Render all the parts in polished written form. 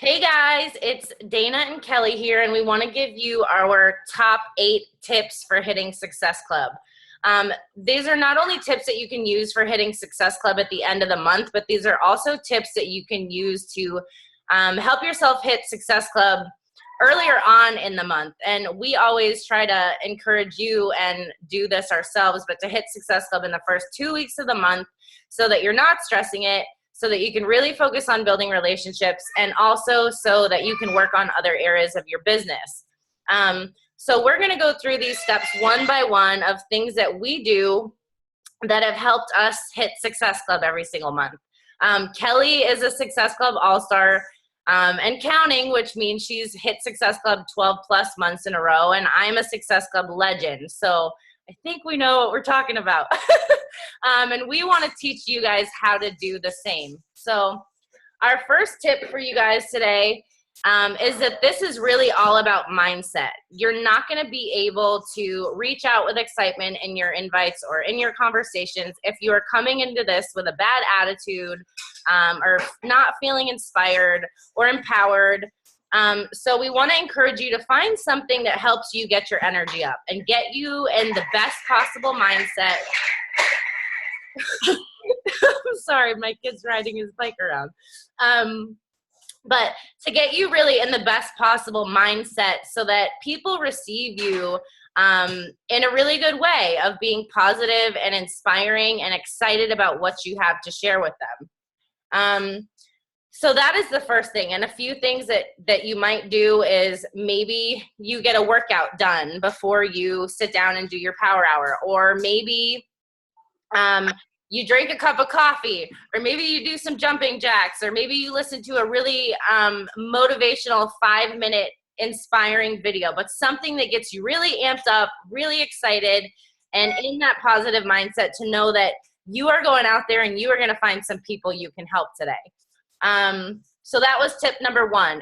Hey guys, it's Dana and Kelly here, and we want to give you our top 8 tips for hitting Success Club. These are not only tips that you can use for hitting Success Club at the end of the month, but these are also tips that you can use to help yourself hit Success Club earlier on in the month. And we always try to encourage you and do this ourselves, but to hit Success Club in the first 2 weeks of the month so that you're not stressing it, so that you can really focus on building relationships, and also so that you can work on other areas of your business. So we're going to go through these steps one by one of things that we do that have helped us hit Success Club every single month. Kelly is a Success Club All-Star and counting, which means she's hit Success Club 12 plus months in a row, and I'm a Success Club legend. So I think we know what we're talking about. And we want to teach you guys how to do the same. So our first tip for you guys today is that this is really all about mindset. You're not going to be able to reach out with excitement in your invites or in your conversations if you are coming into this with a bad attitude or not feeling inspired or empowered. So we want to encourage you to find something that helps you get your energy up and get you in the best possible mindset. I'm sorry, my kid's riding his bike around. But to get you really in the best possible mindset so that people receive you in a really good way of being positive and inspiring and excited about what you have to share with them. So that is the first thing. And a few things that you might do is maybe you get a workout done before you sit down and do your power hour, or maybe you drink a cup of coffee, or maybe you do some jumping jacks, or maybe you listen to a really motivational 5-minute inspiring video, but something that gets you really amped up, really excited, and in that positive mindset to know that you are going out there and you are going to find some people you can help today. So that was tip number 1,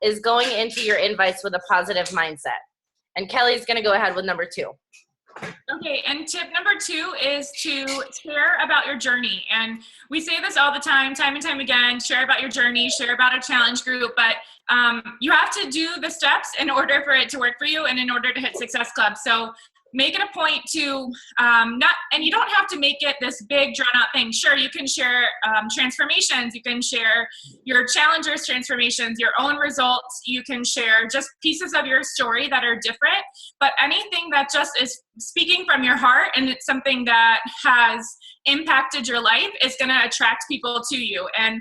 is going into your invites with a positive mindset. And Kelly's going to go ahead with number 2. Okay, and tip number 2 is to share about your journey. And we say this all the time and time again, share about your journey, share about a challenge group, but you have to do the steps in order for it to work for you and in order to hit Success Club. So make it a point to and you don't have to make it this big drawn out thing. Sure, you can share transformations, you can share your challengers transformations, your own results, you can share just pieces of your story that are different, but anything that just is speaking from your heart and it's something that has impacted your life is going to attract people to you. And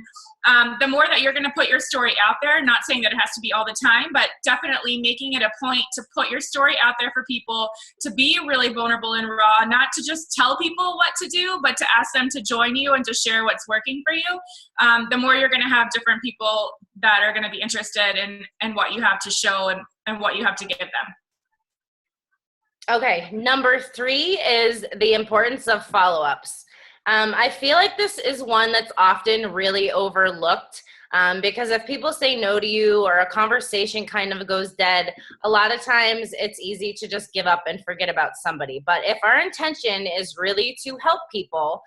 the more that you're going to put your story out there, not saying that it has to be all the time, but definitely making it a point to put your story out there for people, to be really vulnerable and raw, not to just tell people what to do, but to ask them to join you and to share what's working for you. The more you're going to have different people that are going to be interested in what you have to show and what you have to give them. Okay, number 3 is the importance of follow-ups. I feel like this is one that's often really overlooked because if people say no to you or a conversation kind of goes dead, a lot of times it's easy to just give up and forget about somebody. But if our intention is really to help people,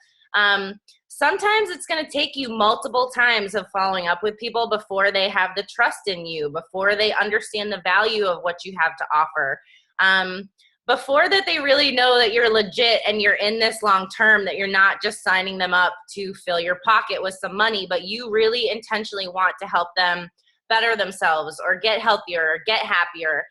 sometimes it's going to take you multiple times of following up with people before they have the trust in you, before they understand the value of what you have to offer. Before that they really know that you're legit and you're in this long term, that you're not just signing them up to fill your pocket with some money, but you really intentionally want to help them better themselves or get healthier or get happier.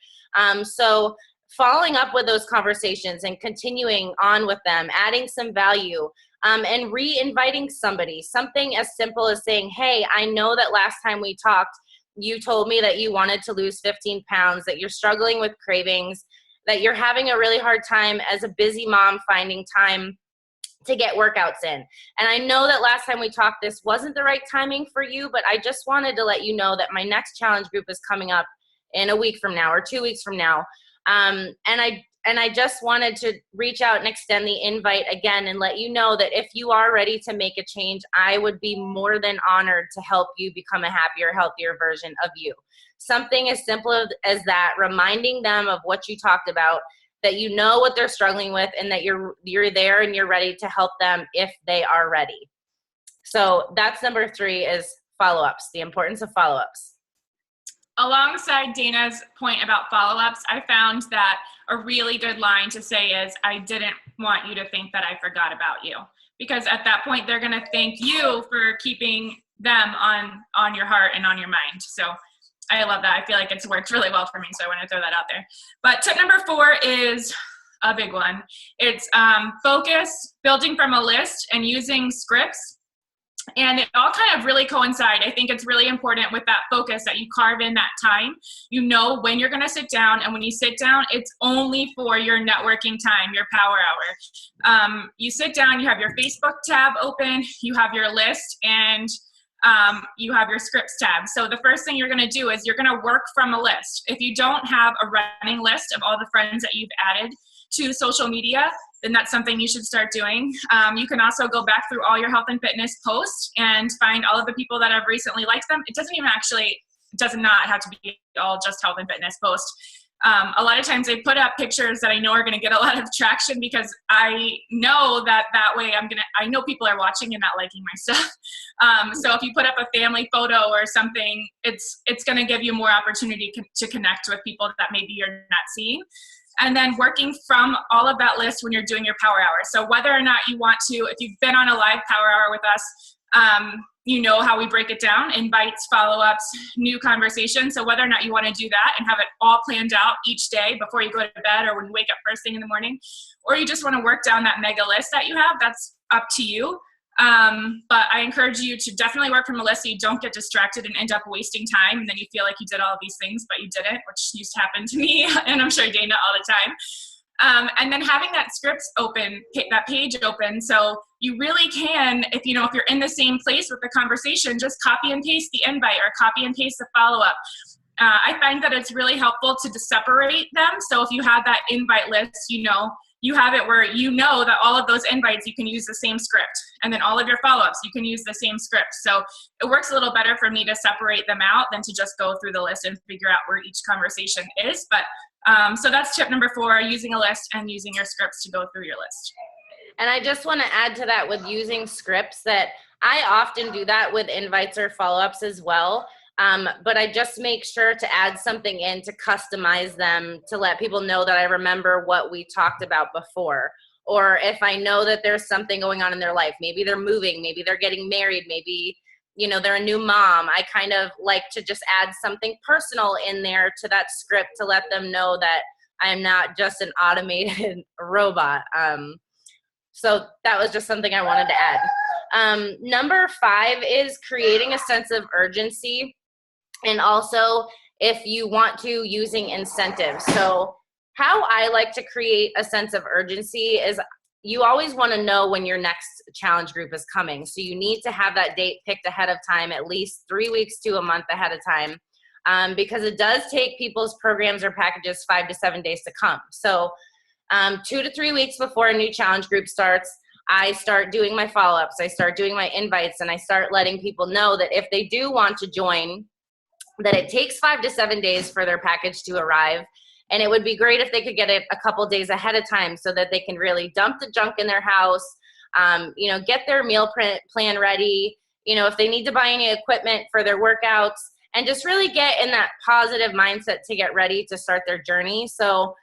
So following up with those conversations and continuing on with them, adding some value, and re-inviting somebody, something as simple as saying, hey, I know that last time we talked, you told me that you wanted to lose 15 pounds, that you're struggling with cravings, that you're having a really hard time as a busy mom finding time to get workouts in. And I know that last time we talked, this wasn't the right timing for you, but I just wanted to let you know that my next challenge group is coming up in a week from now or 2 weeks from now. And I just wanted to reach out and extend the invite again and let you know that if you are ready to make a change, I would be more than honored to help you become a happier, healthier version of you. Something as simple as that, reminding them of what you talked about, that you know what they're struggling with, and that you're there and you're ready to help them if they are ready. So that's number 3 is follow-ups, the importance of follow-ups. alongside Dana's point about follow-ups, I found that a really good line to say is, I didn't want you to think that I forgot about you. Because at that point, they're going to thank you for keeping them on your heart and on your mind. So I love that. I feel like it's worked really well for me, so I want to throw that out there. But tip number 4 is a big one. It's focus, building from a list, and using scripts. And it all kind of really coincide. I think it's really important with that focus that you carve in that time. You know when you're going to sit down, and when you sit down, it's only for your networking time, your power hour. You sit down, you have your Facebook tab open, you have your list, and you have your scripts tab. So the first thing you're going to do is you're going to work from a list. If you don't have a running list of all the friends that you've added to social media, then that's something you should start doing. You can also go back through all your health and fitness posts and find all of the people that have recently liked them. It does not have to be all just health and fitness posts. A lot of times they put up pictures that I know are going to get a lot of traction, because I know that way I know people are watching and not liking my stuff. So if you put up a family photo or something, it's going to give you more opportunity to connect with people that maybe you're not seeing. And then working from all of that list when you're doing your power hour. So whether or not you want to, if you've been on a live power hour with us, you know how we break it down: invites, follow-ups, new conversations. So whether or not you want to do that and have it all planned out each day before you go to bed or when you wake up first thing in the morning, or you just want to work down that mega list that you have, that's up to you. But I encourage you to definitely work from a list so you don't get distracted and end up wasting time, and then you feel like you did all of these things but you didn't, which used to happen to me and I'm sure Dana all the time. And then having that scripts open, that page open, so you really can, if you're in the same place with the conversation, just copy and paste the invite or copy and paste the follow-up. I find that it's really helpful to separate them. So if you have that invite list, you have it where that all of those invites, you can use the same script. And then all of your follow-ups, you can use the same script. So it works a little better for me to separate them out than to just go through the list and figure out where each conversation is. But so that's tip number 4, using a list and using your scripts to go through your list. And I just want to add to that with using scripts that I often do that with invites or follow-ups as well. But I just make sure to add something in to customize them to let people know that I remember what we talked about before. Or if I know that there's something going on in their life, maybe they're moving, maybe they're getting married, maybe, they're a new mom, I kind of like to just add something personal in there to that script to let them know that I'm not just an automated robot. So that was just something I wanted to add. Number 5 is creating a sense of urgency. And also, if you want to, using incentives. So how I like to create a sense of urgency is you always want to know when your next challenge group is coming. So you need to have that date picked ahead of time, at least 3 weeks to a month ahead of time, because it does take people's programs or packages 5 to 7 days to come. So 2 to 3 weeks before a new challenge group starts, I start doing my follow-ups, I start doing my invites, and I start letting people know that if they do want to join, that it takes 5 to 7 days for their package to arrive. And it would be great if they could get it a couple days ahead of time so that they can really dump the junk in their house, get their meal plan ready, if they need to buy any equipment for their workouts, and just really get in that positive mindset to get ready to start their journey. So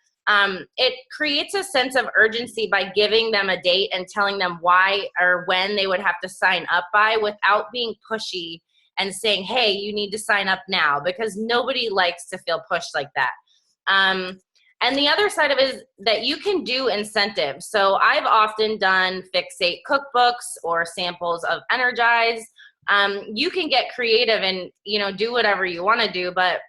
it creates a sense of urgency by giving them a date and telling them why or when they would have to sign up by, without being pushy and saying, hey, you need to sign up now, because nobody likes to feel pushed like that. And the other side of it is that you can do incentives. So I've often done fixate cookbooks or samples of Energize. You can get creative and, do whatever you want to do, but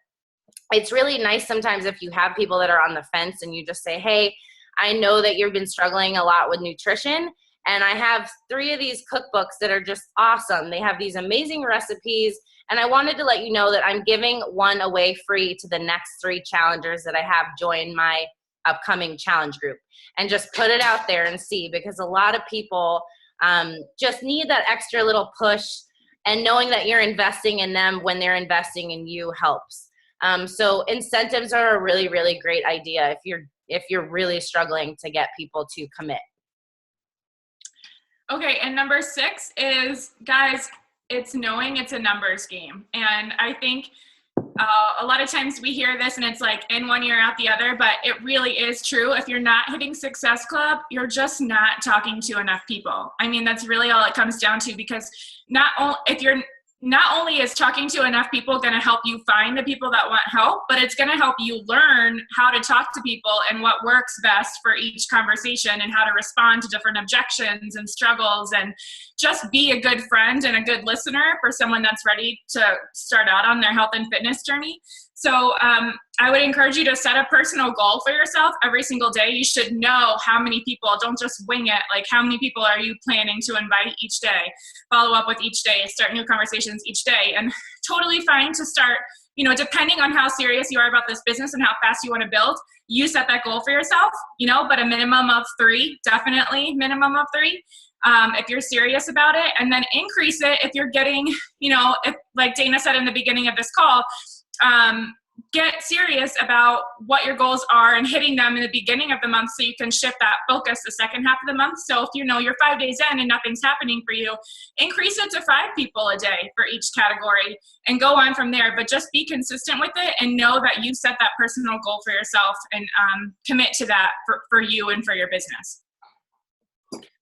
it's really nice sometimes if you have people that are on the fence and you just say, hey, I know that you've been struggling a lot with nutrition, and I have 3 of these cookbooks that are just awesome. They have these amazing recipes, and I wanted to let you know that I'm giving one away free to the next 3 challengers that I have join my upcoming challenge group. And just put it out there and see, because a lot of people just need that extra little push, and knowing that you're investing in them when they're investing in you helps. So incentives are a really, really great idea if you're really struggling to get people to commit. Okay, and number 6 is, guys, it's knowing it's a numbers game. And I think A lot of times we hear this and it's like in one ear out the other, but it really is true. If you're not hitting Success Club, you're just not talking to enough people. I mean, that's really all it comes down to, because not only is talking to enough people going to help you find the people that want help, but it's going to help you learn how to talk to people and what works best for each conversation and how to respond to different objections and struggles, and just be a good friend and a good listener for someone that's ready to start out on their health and fitness journey. So I would encourage you to set a personal goal for yourself every single day. You should know how many people, don't just wing it. Like, how many people are you planning to invite each day? Follow up with each day, start new conversations each day. And totally fine to start, depending on how serious you are about this business and how fast you want to build, you set that goal for yourself, but a minimum of 3, definitely minimum of 3. If you're serious about it, and then increase it if you're getting, if, like Dana said in the beginning of this call, get serious about what your goals are and hitting them in the beginning of the month, so you can shift that focus the second half of the month. So if you're 5 days in and nothing's happening for you, increase it to 5 people a day for each category and go on from there. But just be consistent with it and know that you set that personal goal for yourself, and commit to that for you and for your business.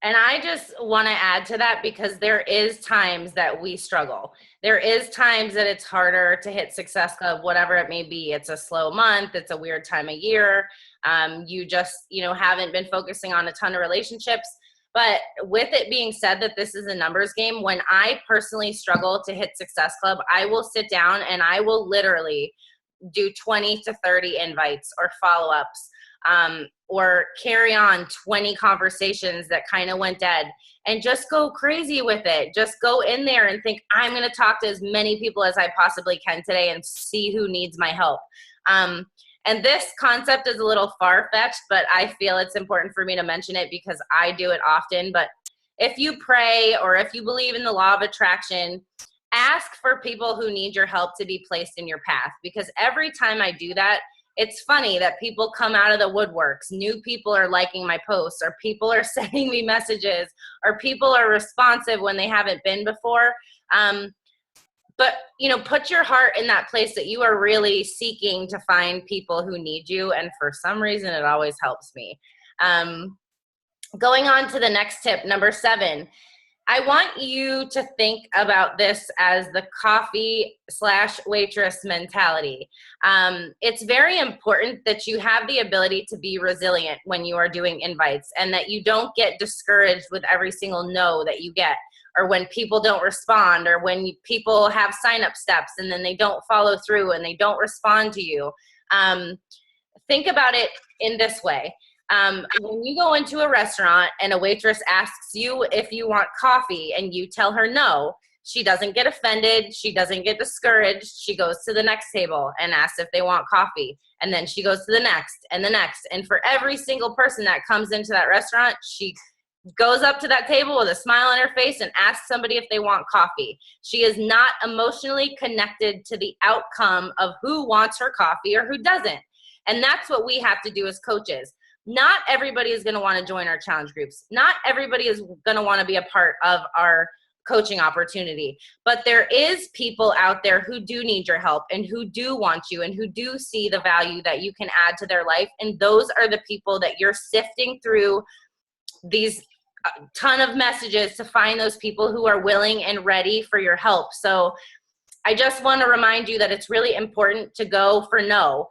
And I just want to add to that, because there is times that we struggle. There is times that it's harder to hit Success Club, whatever it may be. It's a slow month. It's a weird time of year. You just, haven't been focusing on a ton of relationships. But with it being said that this is a numbers game, when I personally struggle to hit Success Club, I will sit down and I will literally do 20 to 30 invites or follow-ups. Or carry on 20 conversations that kind of went dead, and just go crazy with it. Just go in there and think, I'm going to talk to as many people as I possibly can today and see who needs my help. And this concept is a little far-fetched, but I feel it's important for me to mention it because I do it often. But if you pray, or if you believe in the law of attraction, ask for people who need your help to be placed in your path. Because every time I do that, it's funny that people come out of the woodworks. New people are liking my posts, or people are sending me messages, or people are responsive when they haven't been before. But, put your heart in that place that you are really seeking to find people who need you. And for some reason, it always helps me. Going on to the next tip, number 7. I want you to think about this as the coffee/waitress mentality. It's very important that you have the ability to be resilient when you are doing invites, and that you don't get discouraged with every single no that you get, or when people don't respond, or when people have sign-up steps and then they don't follow through and they don't respond to you. Think about it in this way. When you go into a restaurant and a waitress asks you if you want coffee and you tell her no, she doesn't get offended. She doesn't get discouraged. She goes to the next table and asks if they want coffee. And then she goes to the next and the next. And for every single person that comes into that restaurant, she goes up to that table with a smile on her face and asks somebody if they want coffee. She is not emotionally connected to the outcome of who wants her coffee or who doesn't. And that's what we have to do as coaches. Not everybody is going to want to join our challenge groups. Not everybody is going to want to be a part of our coaching opportunity. But there is people out there who do need your help and who do want you and who do see the value that you can add to their life. And those are the people that you're sifting through these ton of messages to find those people who are willing and ready for your help. So I just want to remind you that it's really important to go for no.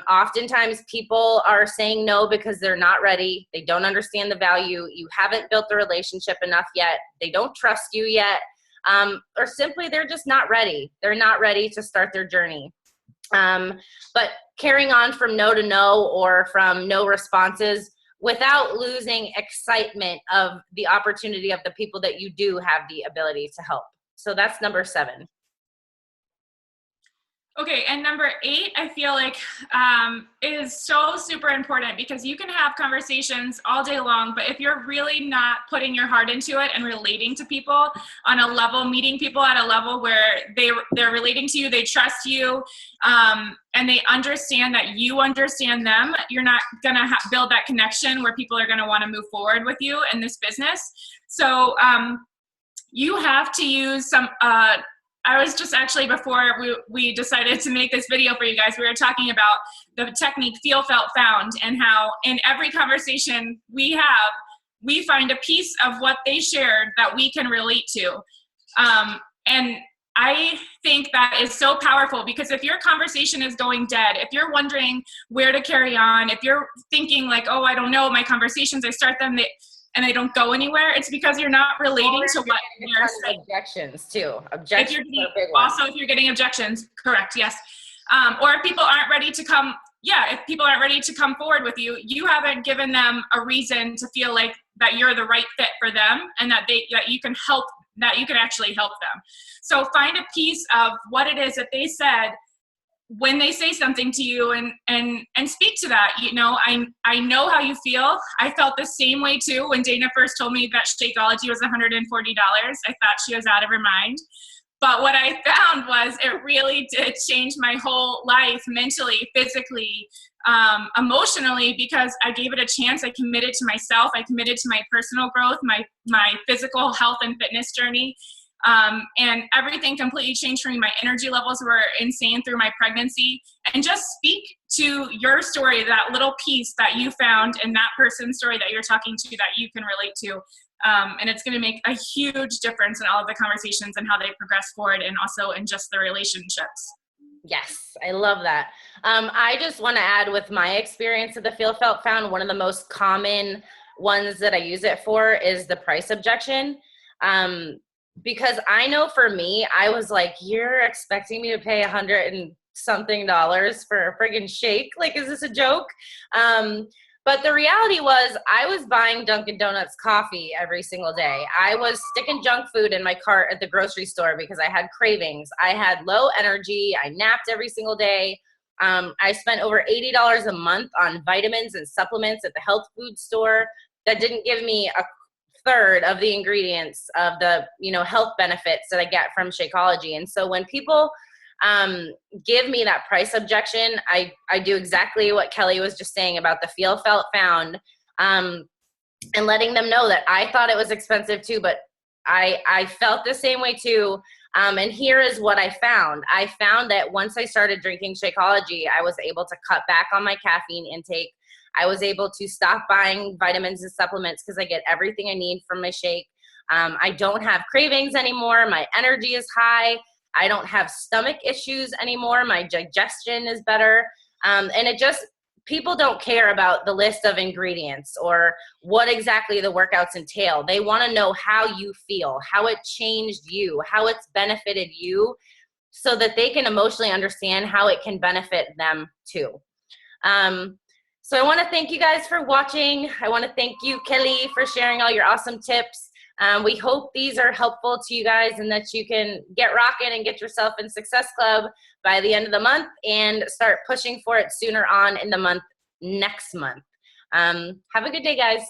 Oftentimes people are saying no because they're not ready. They don't understand the value. You haven't built the relationship enough yet. They don't trust you yet. Or simply they're just not ready. They're not ready to start their journey. But carrying on from no to no, or from no responses, without losing excitement of the opportunity of the people that you do have the ability to help. So that's number 7. Okay, and number 8, I feel like is so super important, because you can have conversations all day long, but if you're really not putting your heart into it and relating to people on a level, meeting people at a level where they're relating to you, they trust you, and they understand that you understand them, you're not gonna build that connection where people are gonna want to move forward with you in this business. So you have to use some I was just actually, before we decided to make this video for you guys, we were talking about the technique feel, felt, found, and how in every conversation we have, we find a piece of what they shared that we can relate to. And I think that is so powerful, because if your conversation is going dead, if you're wondering where to carry on, if you're thinking like, oh, I don't know, my conversations, I start them, and they don't go anywhere, it's because you're not relating to what they're saying. Objections too. Objections if you're are a big one. Also, if you're getting objections, correct, yes. Or if people aren't ready to come, if people aren't ready to come forward with you, you haven't given them a reason to feel like that you're the right fit for them, and that you can actually help them. So find a piece of what it is that they said when they say something to you, and speak to that. You know, I know how you feel. I felt the same way too when Dana first told me that Shakeology was $140. I thought she was out of her mind. But what I found was it really did change my whole life, mentally, physically, emotionally, because I gave it a chance. I committed to myself. I committed to my personal growth, my physical health and fitness journey. And everything completely changed for me. My energy levels were insane through my pregnancy. And just speak to your story, that little piece that you found in that person's story that you're talking to, that you can relate to. And it's going to make a huge difference in all of the conversations and how they progress forward, and also in just the relationships. Yes, I love that. I just want to add, with my experience of the feel, felt, found, one of the most common ones that I use it for is the price objection. Because I know for me, I was like, you're expecting me to pay $100 and something for a friggin' shake? Like, is this a joke? But the reality was, I was buying Dunkin' Donuts coffee every single day. I was sticking junk food in my cart at the grocery store because I had cravings. I had low energy. I napped every single day. I spent over $80 a month on vitamins and supplements at the health food store that didn't give me a third of the ingredients of the, health benefits that I get from Shakeology. And so when people give me that price objection, I do exactly what Kelli was just saying about the feel, felt, found, and letting them know that I thought it was expensive too, but I felt the same way too. And here is what I found. I found that once I started drinking Shakeology, I was able to cut back on my caffeine intake. I was able to stop buying vitamins and supplements because I get everything I need from my shake. I don't have cravings anymore. My energy is high. I don't have stomach issues anymore. My digestion is better. And people don't care about the list of ingredients or what exactly the workouts entail. They want to know how you feel, how it changed you, how it's benefited you, so that they can emotionally understand how it can benefit them too. So I want to thank you guys for watching. I want to thank you, Kelli, for sharing all your awesome tips. We hope these are helpful to you guys, and that you can get rocking and get yourself in Success Club by the end of the month and start pushing for it sooner on in the month next month. Have a good day, guys.